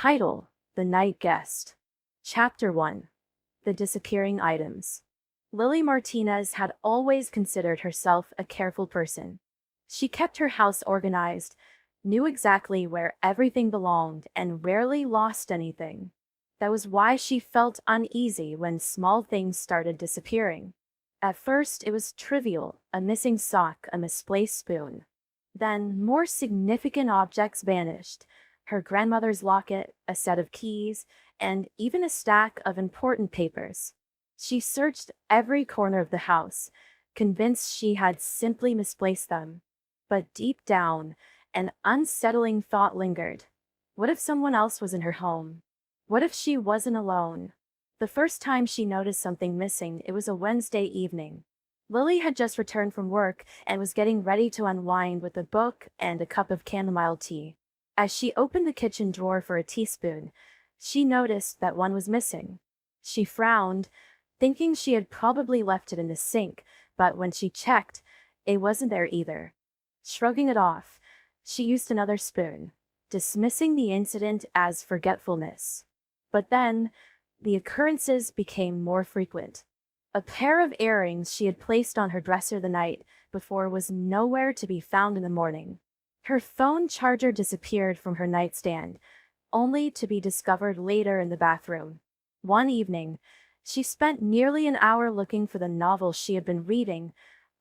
Title: The Night Guest. Chapter 1: The Disappearing Items. Lily Martinez had always considered herself a careful person. She kept her house organized, knew exactly where everything belonged, and rarely lost anything. That was why she felt uneasy when small things started disappearing. At first, it was trivial: a missing sock, a misplaced spoon. Then, more significant objects vanished: her grandmother's locket, a set of keys, and even a stack of important papers. She searched every corner of the house, convinced she had simply misplaced them. But deep down, an unsettling thought lingered. What if someone else was in her home? What if she wasn't alone? The first time she noticed something missing, it was a Wednesday evening. Lily had just returned from work and was getting ready to unwind with a book and a cup of chamomile tea. As she opened the kitchen drawer for a teaspoon, she noticed that one was missing. She frowned, thinking she had probably left it in the sink, but when she checked, it wasn't there either. Shrugging it off, she used another spoon, dismissing the incident as forgetfulness. But then, the occurrences became more frequent. A pair of earrings she had placed on her dresser the night before was nowhere to be found in the morning. Her phone charger disappeared from her nightstand, only to be discovered later in the bathroom. One evening, she spent nearly an hour looking for the novel she had been reading,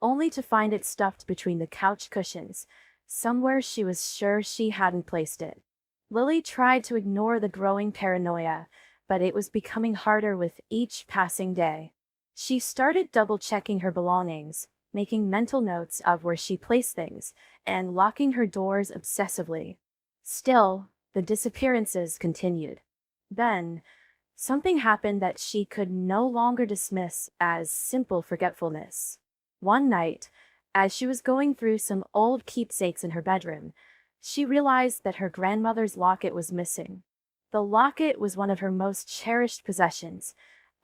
only to find it stuffed between the couch cushions, somewhere she was sure she hadn't placed it. Lily tried to ignore the growing paranoia, but it was becoming harder with each passing day. She started double-checking her belongings, making mental notes of where she placed things, and locking her doors obsessively. Still, the disappearances continued. Then, something happened that she could no longer dismiss as simple forgetfulness. One night, as she was going through some old keepsakes in her bedroom, she realized that her grandmother's locket was missing. The locket was one of her most cherished possessions,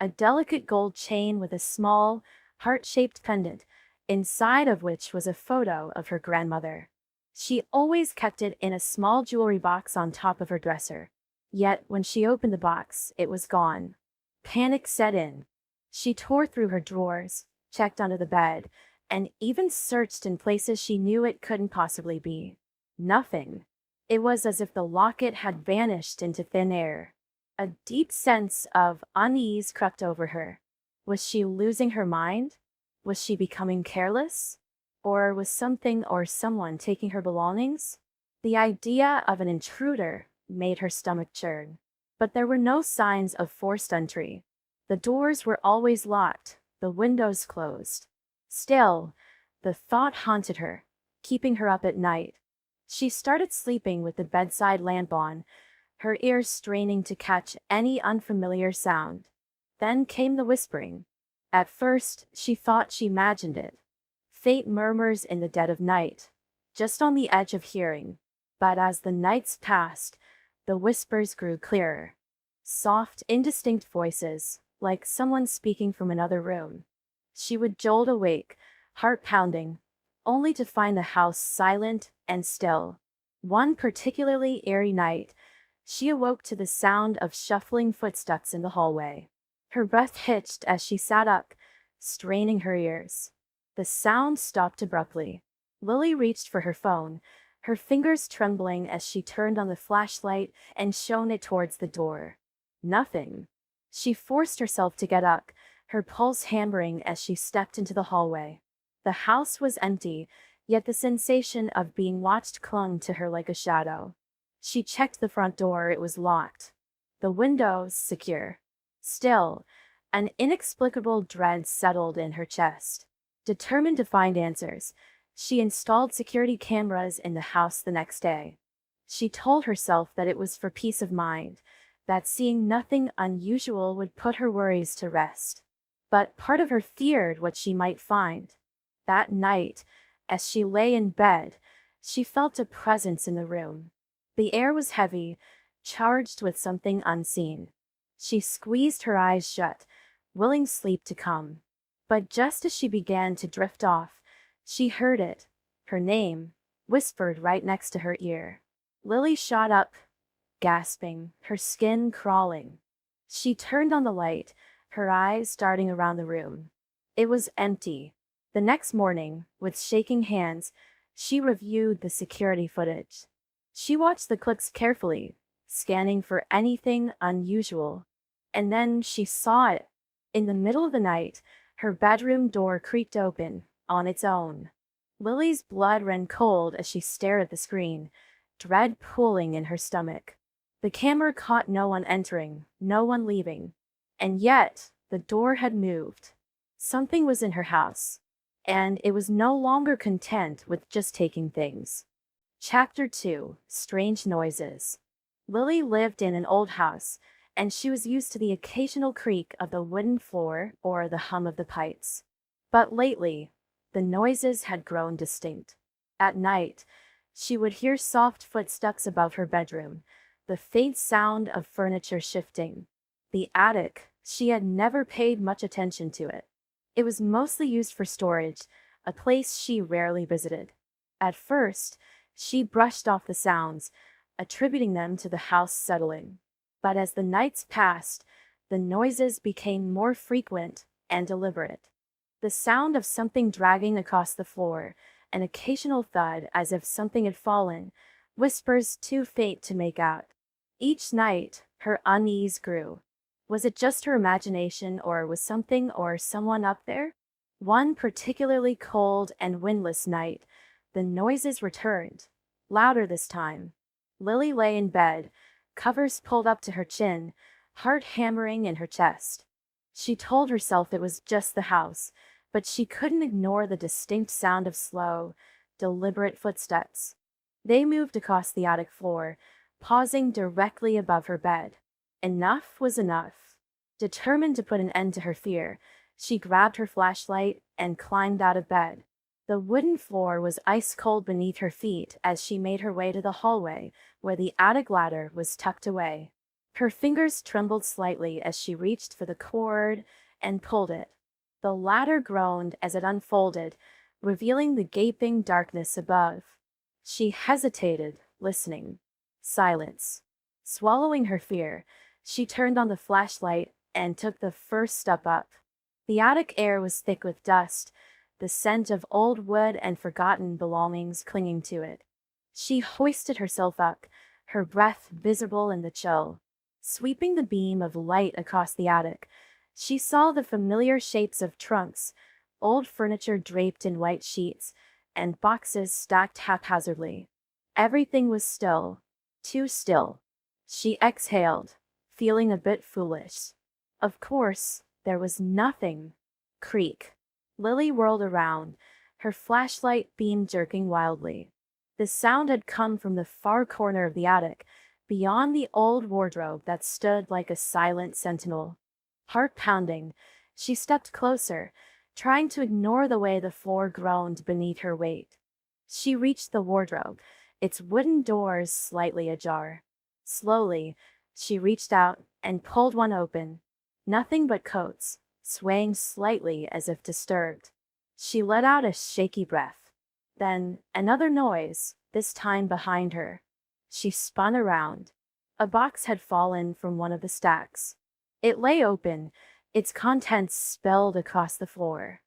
a delicate gold chain with a small, heart-shaped pendant, inside of which was a photo of her grandmother. She always kept it in a small jewelry box on top of her dresser. Yet, when she opened the box, it was gone. Panic set in. She tore through her drawers, checked under the bed, and even searched in places she knew it couldn't possibly be. Nothing. It was as if the locket had vanished into thin air. A deep sense of unease crept over her. Was she losing her mind? Was she becoming careless? Or was something or someone taking her belongings? The idea of an intruder made her stomach churn. But there were no signs of forced entry. The doors were always locked, the windows closed. Still, the thought haunted her, keeping her up at night. She started sleeping with the bedside lamp on, her ears straining to catch any unfamiliar sound. Then came the whispering. At first, she thought she imagined it. Faint murmurs in the dead of night, just on the edge of hearing. But as the nights passed, the whispers grew clearer. Soft, indistinct voices, like someone speaking from another room. She would jolt awake, heart pounding, only to find the house silent and still. One particularly eerie night, she awoke to the sound of shuffling footsteps in the hallway. Her breath hitched as she sat up, straining her ears. The sound stopped abruptly. Lily reached for her phone, her fingers trembling as she turned on the flashlight and shone it towards the door. Nothing. She forced herself to get up, her pulse hammering as she stepped into the hallway. The house was empty, yet the sensation of being watched clung to her like a shadow. She checked the front door; it was locked. The windows secure. Still, an inexplicable dread settled in her chest. Determined to find answers, she installed security cameras in the house the next day. She told herself that it was for peace of mind, that seeing nothing unusual would put her worries to rest. But part of her feared what she might find. That night, as she lay in bed, she felt a presence in the room. The air was heavy, charged with something unseen. She squeezed her eyes shut, willing sleep to come. But just as she began to drift off, she heard it, her name, whispered right next to her ear. Lily shot up, gasping, her skin crawling. She turned on the light, her eyes darting around the room. It was empty. The next morning, with shaking hands, she reviewed the security footage. She watched the clips carefully, scanning for anything unusual. And then she saw it. In the middle of the night, her bedroom door creaked open, on its own. Lily's blood ran cold as she stared at the screen, dread pooling in her stomach. The camera caught no one entering, no one leaving. And yet, the door had moved. Something was in her house, and it was no longer content with just taking things. Chapter 2: Strange Noises. Lily lived in an old house, and she was used to the occasional creak of the wooden floor or the hum of the pipes. But lately, the noises had grown distinct. At night, she would hear soft footsteps above her bedroom, the faint sound of furniture shifting. The attic, she had never paid much attention to it. It was mostly used for storage, a place she rarely visited. At first, she brushed off the sounds, attributing them to the house settling. But as the nights passed, the noises became more frequent and deliberate. The sound of something dragging across the floor, an occasional thud as if something had fallen, whispers too faint to make out. Each night, her unease grew. Was it just her imagination, or was something or someone up there? One particularly cold and windless night, the noises returned, louder this time. Lily lay in bed, covers pulled up to her chin, heart hammering in her chest. She told herself it was just the house, but she couldn't ignore the distinct sound of slow, deliberate footsteps. They moved across the attic floor, pausing directly above her bed. Enough was enough. Determined to put an end to her fear, she grabbed her flashlight and climbed out of bed. The wooden floor was ice cold beneath her feet as she made her way to the hallway, where the attic ladder was tucked away. Her fingers trembled slightly as she reached for the cord and pulled it. The ladder groaned as it unfolded, revealing the gaping darkness above. She hesitated, listening. Silence. Swallowing her fear, she turned on the flashlight and took the first step up. The attic air was thick with dust, the scent of old wood and forgotten belongings clinging to it. She hoisted herself up, her breath visible in the chill. Sweeping the beam of light across the attic, she saw the familiar shapes of trunks, old furniture draped in white sheets, and boxes stacked haphazardly. Everything was still, too still. She exhaled, feeling a bit foolish. Of course, there was nothing. Creak. Lily whirled around, her flashlight beam jerking wildly. The sound had come from the far corner of the attic, beyond the old wardrobe that stood like a silent sentinel. Heart pounding, she stepped closer, trying to ignore the way the floor groaned beneath her weight. She reached the wardrobe, its wooden doors slightly ajar. Slowly, she reached out and pulled one open. Nothing but coats, swaying slightly as if disturbed. She let out a shaky breath. Then, another noise, this time behind her. She spun around. A box had fallen from one of the stacks. It lay open, its contents spilled across the floor.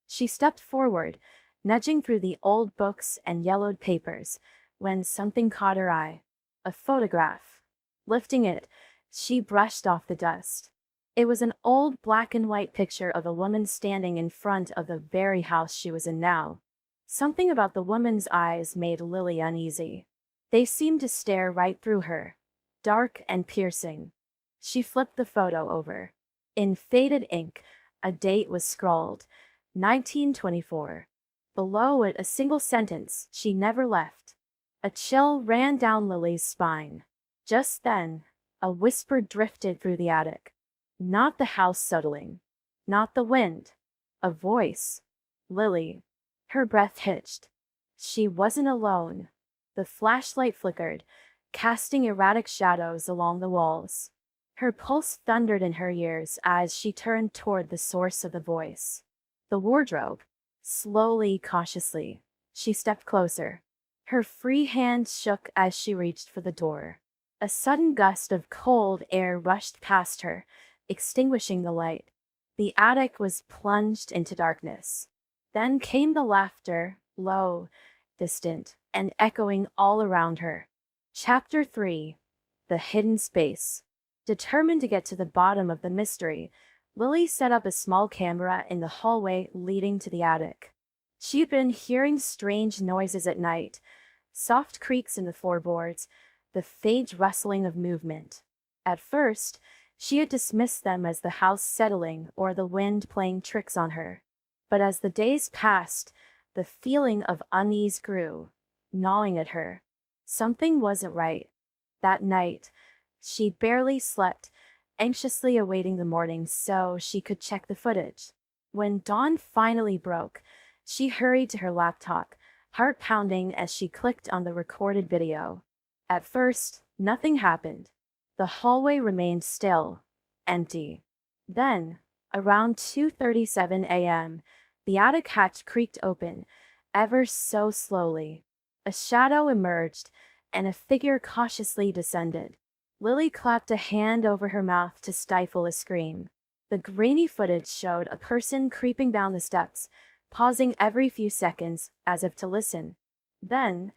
She stepped forward, nudging through the old books and yellowed papers, when something caught her eye. A photograph. Lifting it, she brushed off the dust. It was an old black and white picture of a woman standing in front of the very house she was in now. Something about the woman's eyes made Lily uneasy. They seemed to stare right through her, dark and piercing. She flipped the photo over. In faded ink, a date was scrawled, 1924. Below it, a single sentence, "She never left." A chill ran down Lily's spine. Just then, a whisper drifted through the attic. Not the house settling. Not the wind. A voice. Lily. Her breath hitched. She wasn't alone. The flashlight flickered, casting erratic shadows along the walls. Her pulse thundered in her ears as she turned toward the source of the voice. The wardrobe. Slowly, cautiously, she stepped closer. Her free hand shook as she reached for the door. A sudden gust of cold air rushed past her, extinguishing the light. The attic was plunged into darkness. Then came the laughter, low, distant, and echoing all around her. Chapter 3. The Hidden Space. Determined to get to the bottom of the mystery, Lily set up a small camera in the hallway leading to the attic. She'd been hearing strange noises at night, soft creaks in the floorboards, the faint rustling of movement. At first, she had dismissed them as the house settling or the wind playing tricks on her. But as the days passed, the feeling of unease grew, gnawing at her. Something wasn't right. That night, she barely slept, anxiously awaiting the morning so she could check the footage. When dawn finally broke, she hurried to her laptop, heart pounding as she clicked on the recorded video. At first, nothing happened. The hallway remained still, empty. Then, around 2:37 a.m., the attic hatch creaked open, ever so slowly. A shadow emerged, and a figure cautiously descended. Lily clapped a hand over her mouth to stifle a scream. The grainy footage showed a person creeping down the steps, pausing every few seconds as if to listen. Then,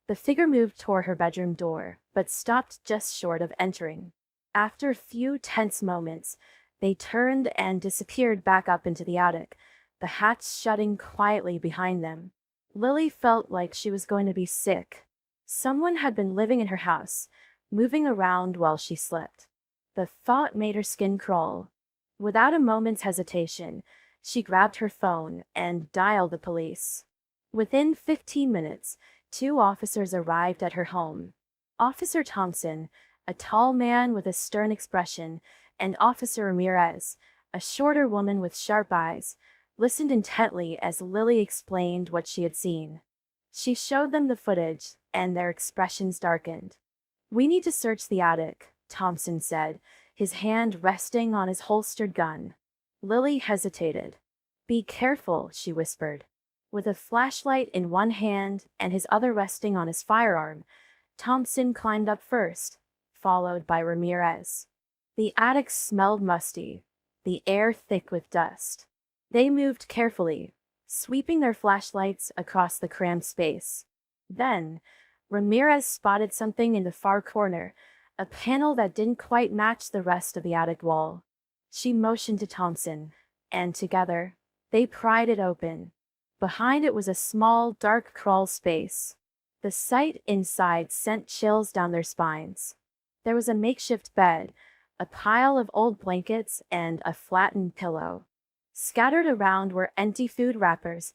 the figure moved toward her bedroom door, but stopped just short of entering. After a few tense moments, they turned and disappeared back up into the attic, the hatch shutting quietly behind them. Lily felt like she was going to be sick. Someone had been living in her house, moving around while she slept. The thought made her skin crawl. Without a moment's hesitation, she grabbed her phone and dialed the police. Within 15 minutes, 2 officers arrived at her home. Officer Thompson, a tall man with a stern expression, and Officer Ramirez, a shorter woman with sharp eyes, listened intently as Lily explained what she had seen. She showed them the footage, and their expressions darkened. "We need to search the attic," Thompson said, his hand resting on his holstered gun. Lily hesitated. "Be careful," she whispered. With a flashlight in one hand and his other resting on his firearm, Thompson climbed up first, followed by Ramirez. The attic smelled musty, the air thick with dust. They moved carefully, sweeping their flashlights across the cramped space. Then, Ramirez spotted something in the far corner, a panel that didn't quite match the rest of the attic wall. She motioned to Thompson, and together, they pried it open. Behind it was a small, dark crawl space. The sight inside sent chills down their spines. There was a makeshift bed, a pile of old blankets, and a flattened pillow. Scattered around were empty food wrappers,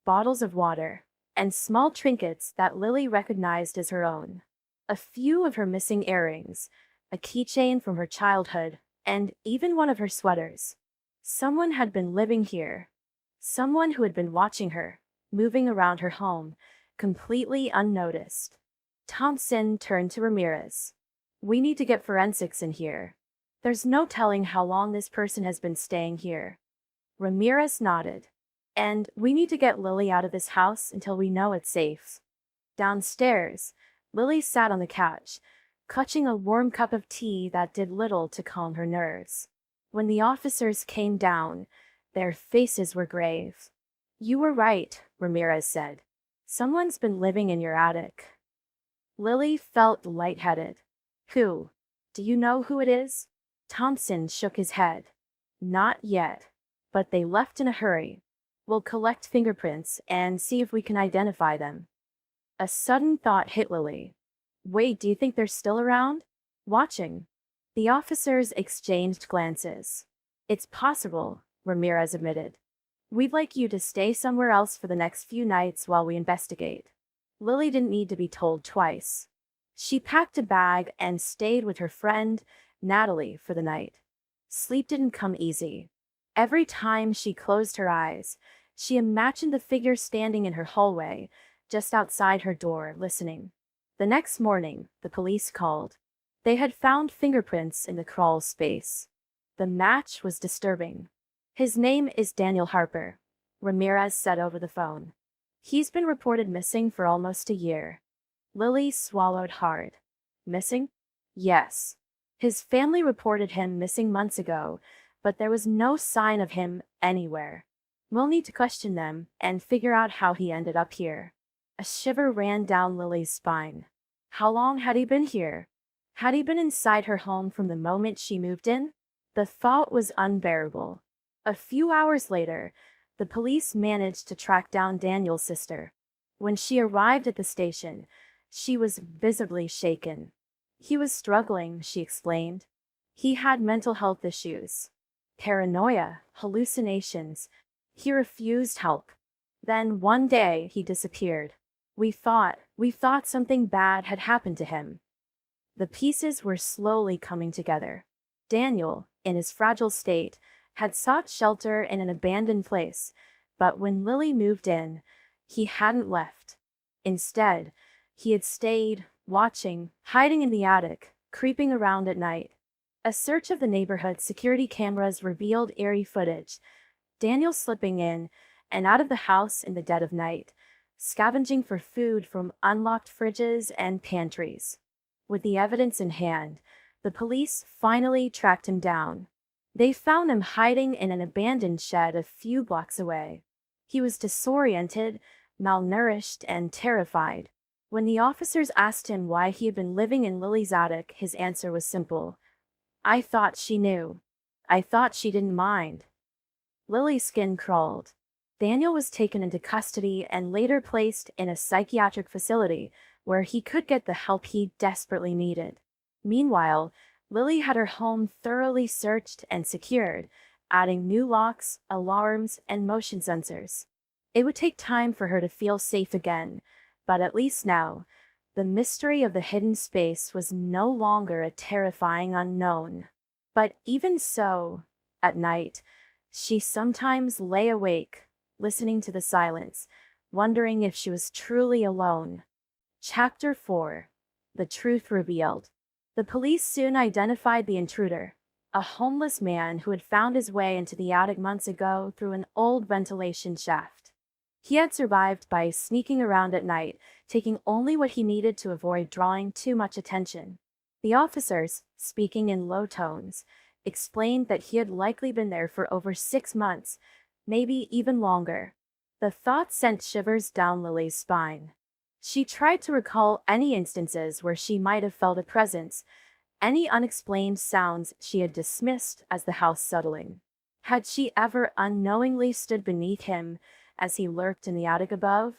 bottles of water, and small trinkets that Lily recognized as her own. A few of her missing earrings, a keychain from her childhood, and even one of her sweaters. Someone had been living here. Someone who had been watching her, moving around her home, completely unnoticed. Thompson turned to Ramirez. "We need to get forensics in here. There's no telling how long this person has been staying here." Ramirez nodded. "And we need to get Lily out of this house until we know it's safe." Downstairs, Lily sat on the couch, clutching a warm cup of tea that did little to calm her nerves. When the officers came down, their faces were grave. "You were right," Ramirez said. "Someone's been living in your attic." Lily felt lightheaded. "Who? Do you know who it is?" Thompson shook his head. "Not yet. But they left in a hurry. We'll collect fingerprints and see if we can identify them." A sudden thought hit Lily. "Wait, do you think they're still around? Watching?" The officers exchanged glances. "It's possible," Ramirez admitted. "We'd like you to stay somewhere else for the next few nights while we investigate." Lily didn't need to be told twice. She packed a bag and stayed with her friend, Natalie, for the night. Sleep didn't come easy. Every time she closed her eyes, she imagined the figure standing in her hallway, just outside her door, listening. The next morning, the police called. They had found fingerprints in the crawl space. The match was disturbing. "His name is Daniel Harper," Ramirez said over the phone. "He's been reported missing for almost a year." Lily swallowed hard. "Missing?" Yes. His family reported him missing months ago, but there was no sign of him anywhere. We'll need to question them and figure out how he ended up here. A shiver ran down Lily's spine. How long had he been here? Had he been inside her home from the moment she moved in? The thought was unbearable. A few hours later, the police managed to track down Daniel's sister. When she arrived at the station, she was visibly shaken. He was struggling, she explained. He had mental health issues, paranoia, hallucinations. He refused help. Then one day he disappeared. We thought something bad had happened to him. The pieces were slowly coming together. Daniel, in his fragile state, had sought shelter in an abandoned place, but when Lily moved in, he hadn't left. Instead, he had stayed, watching, hiding in the attic, creeping around at night. A search of the neighborhood's security cameras revealed eerie footage. Daniel slipping in and out of the house in the dead of night, scavenging for food from unlocked fridges and pantries. With the evidence in hand, the police finally tracked him down. They found him hiding in an abandoned shed a few blocks away. He was disoriented, malnourished, and terrified. When the officers asked him why he had been living in Lily's attic, his answer was simple. I thought she knew. I thought she didn't mind. Lily's skin crawled. Daniel was taken into custody and later placed in a psychiatric facility where he could get the help he desperately needed. Meanwhile, Lily had her home thoroughly searched and secured, adding new locks, alarms, and motion sensors. It would take time for her to feel safe again, but at least now, the mystery of the hidden space was no longer a terrifying unknown. But even so, at night, she sometimes lay awake, listening to the silence, wondering if she was truly alone. Chapter 4. The Truth Revealed. The police soon identified the intruder, a homeless man who had found his way into the attic months ago through an old ventilation shaft. He had survived by sneaking around at night, taking only what he needed to avoid drawing too much attention. The officers, speaking in low tones, explained that he had likely been there for over 6 months, maybe even longer. The thought sent shivers down Lily's spine. She tried to recall any instances where she might have felt a presence, any unexplained sounds she had dismissed as the house settling. Had she ever unknowingly stood beneath him as he lurked in the attic above?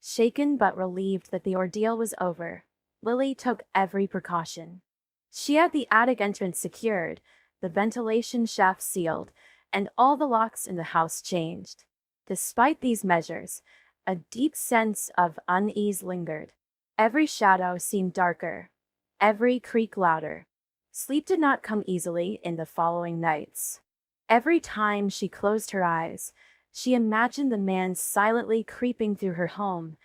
Shaken but relieved that the ordeal was over, Lily took every precaution. She had the attic entrance secured, the ventilation shaft sealed, and all the locks in the house changed. Despite these measures, a deep sense of unease lingered. Every shadow seemed darker, every creak louder. Sleep did not come easily in the following nights. Every time she closed her eyes, she imagined the man silently creeping through her home,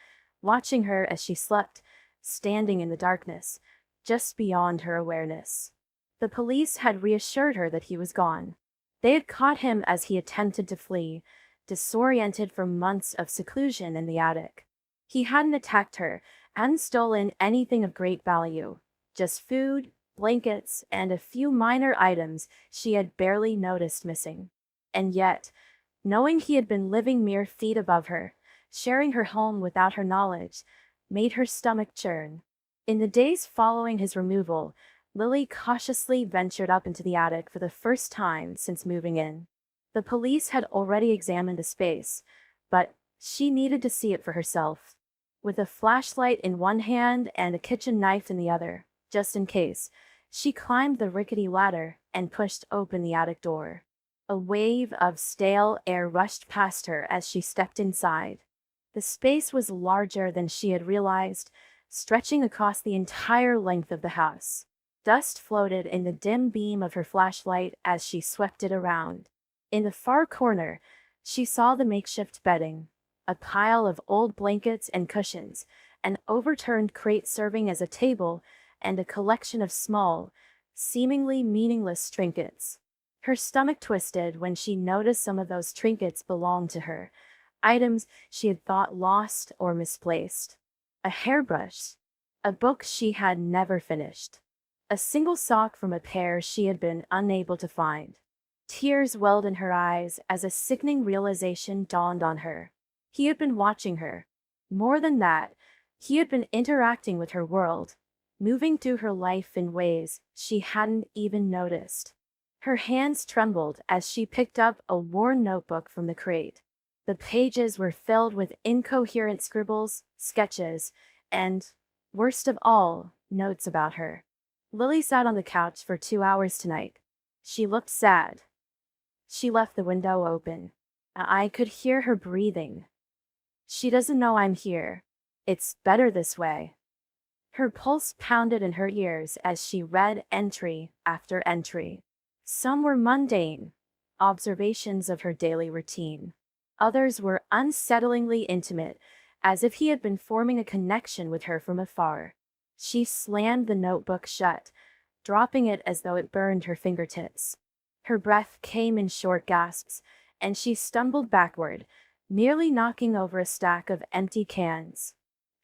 watching her as she slept, standing in the darkness, just beyond her awareness. The police had reassured her that he was gone. They had caught him as he attempted to flee, disoriented from months of seclusion in the attic. He hadn't attacked her, hadn't stolen anything of great value, just food, blankets, and a few minor items she had barely noticed missing. And yet, knowing he had been living mere feet above her, sharing her home without her knowledge, made her stomach churn. In the days following his removal, Lily cautiously ventured up into the attic for the first time since moving in. The police had already examined the space, but she needed to see it for herself. With a flashlight in one hand and a kitchen knife in the other, just in case, she climbed the rickety ladder and pushed open the attic door. A wave of stale air rushed past her as she stepped inside. The space was larger than she had realized, stretching across the entire length of the house. Dust floated in the dim beam of her flashlight as she swept it around. In the far corner, she saw the makeshift bedding, a pile of old blankets and cushions, an overturned crate serving as a table, and a collection of small, seemingly meaningless trinkets. Her stomach twisted when she noticed some of those trinkets belonged to her, items she had thought lost or misplaced. A hairbrush, a book she had never finished, A single sock from a pair she had been unable to find. Tears welled in her eyes as a sickening realization dawned on her. He had been watching her. More than that, he had been interacting with her world, moving through her life in ways she hadn't even noticed. Her hands trembled as she picked up a worn notebook from the crate. The pages were filled with incoherent scribbles, sketches, and, worst of all, notes about her. Lily sat on the couch for 2 hours tonight. She looked sad. She left the window open. I could hear her breathing. She doesn't know I'm here. It's better this way. Her pulse pounded in her ears as she read entry after entry. Some were mundane, observations of her daily routine. Others were unsettlingly intimate, as if he had been forming a connection with her from afar. She slammed the notebook shut, dropping it as though it burned her fingertips. Her breath came in short gasps, and she stumbled backward, nearly knocking over a stack of empty cans.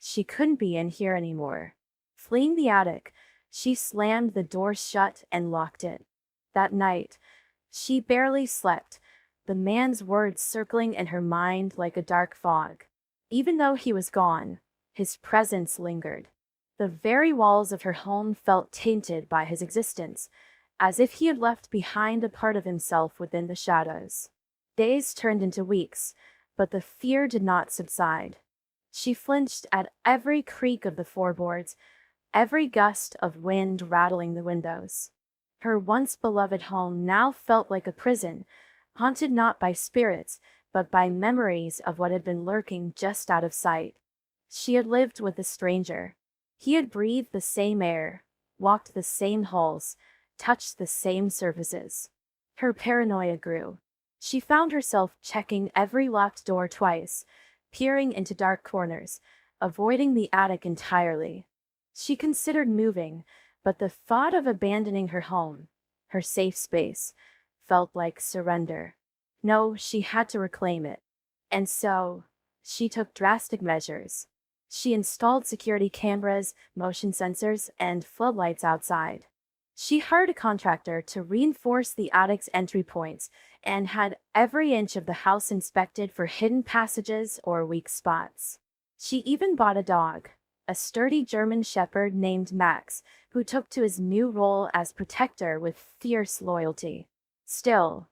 She couldn't be in here anymore. Fleeing the attic, she slammed the door shut and locked it. That night, she barely slept, the man's words circling in her mind like a dark fog. Even though he was gone, his presence lingered. The very walls of her home felt tainted by his existence, as if he had left behind a part of himself within the shadows. Days turned into weeks, but the fear did not subside. She flinched at every creak of the floorboards, every gust of wind rattling the windows. Her once beloved home now felt like a prison, haunted not by spirits, but by memories of what had been lurking just out of sight. She had lived with a stranger. He had breathed the same air, walked the same halls, touched the same surfaces. Her paranoia grew. She found herself checking every locked door twice, peering into dark corners, avoiding the attic entirely. She considered moving, but the thought of abandoning her home, her safe space, felt like surrender. No, she had to reclaim it. And so, she took drastic measures. She installed security cameras, motion sensors, and floodlights outside. She hired a contractor to reinforce the attic's entry points and had every inch of the house inspected for hidden passages or weak spots. She even bought a dog, a sturdy German shepherd named Max, who took to his new role as protector with fierce loyalty. Still,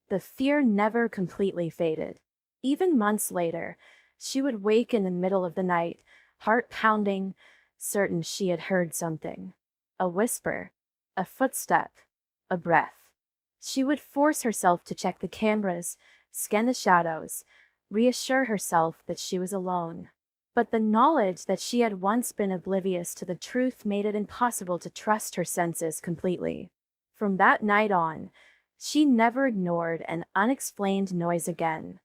the fear never completely faded. Even months later, she would wake in the middle of the night, heart pounding, certain she had heard something. A whisper, a footstep, a breath. She would force herself to check the cameras, scan the shadows, reassure herself that she was alone. But the knowledge that she had once been oblivious to the truth made it impossible to trust her senses completely. From that night on, she never ignored an unexplained noise again.